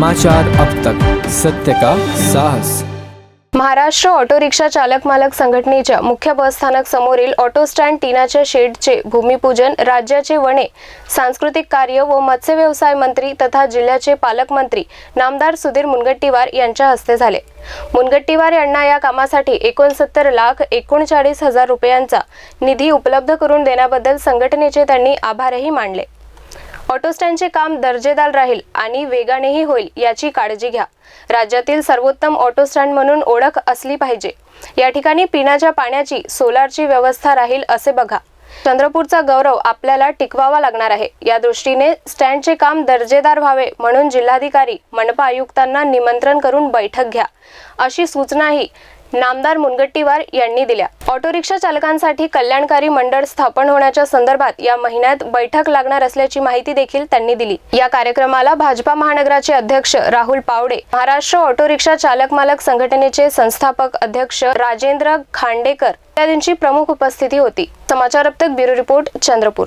समाचार अब तक, सत्य का साहस। महाराष्ट्र ऑटो रिक्षा चालक मालक संघटनेच्या मुख्य बस स्थानक समोरील ऑटो स्टँड टीनाच्या शेडचे भूमिपूजन राज्याचे वने, सांस्कृतिक कार्य व मत्स्य व्यवसाय मंत्री तथा जिल्ह्याचे पालकमंत्री नामदार सुधीर मुनगंटीवार यांच्या हस्ते झाले। मुनगंटीवार यांना या कामासाठी 69,39,000 रुपयांचा निधी उपलब्ध करून देण्याबद्दल संघटनेचे त्यांनी आभारही मानले। ऑटो स्टँडचे काम दर्जेदार राहील आणि वेगानेही होईल याची काळजी घ्या। राज्यातील सर्वोत्तम ऑटो स्टँड म्हणून ओळख असली पाहिजे। या ठिकाणी पिण्याच्या पाण्याची सोलारची व्यवस्था राहील असे बघा। चंद्रपूरचा गौरव आपल्याला टिकवावा लागणार आहे। या दृष्टीने स्टँडचे काम दर्जेदार व्हावे म्हणून जिल्हाधिकारी मनपा आयुक्तांना निमंत्रण करून बैठक घ्या, अशी सूचनाही नामदार मुनगंटीवार यांनी दिल्या। ऑटो रिक्षा चालकांसाठी कल्याणकारी मंडळ स्थापन होण्याच्या संदर्भात या महिन्यात बैठक लागणार असल्याची माहिती देखील त्यांनी दिली। या कार्यक्रमाला भाजपा महानगराचे अध्यक्ष राहुल पावडे, महाराष्ट्र ऑटो रिक्षा चालक मालक संघटनेचे संस्थापक अध्यक्ष राजेंद्र खांडेकर इत्यादींची प्रमुख उपस्थिती होती। समाचार अब तक ब्युरो रिपोर्ट, चंद्रपूर।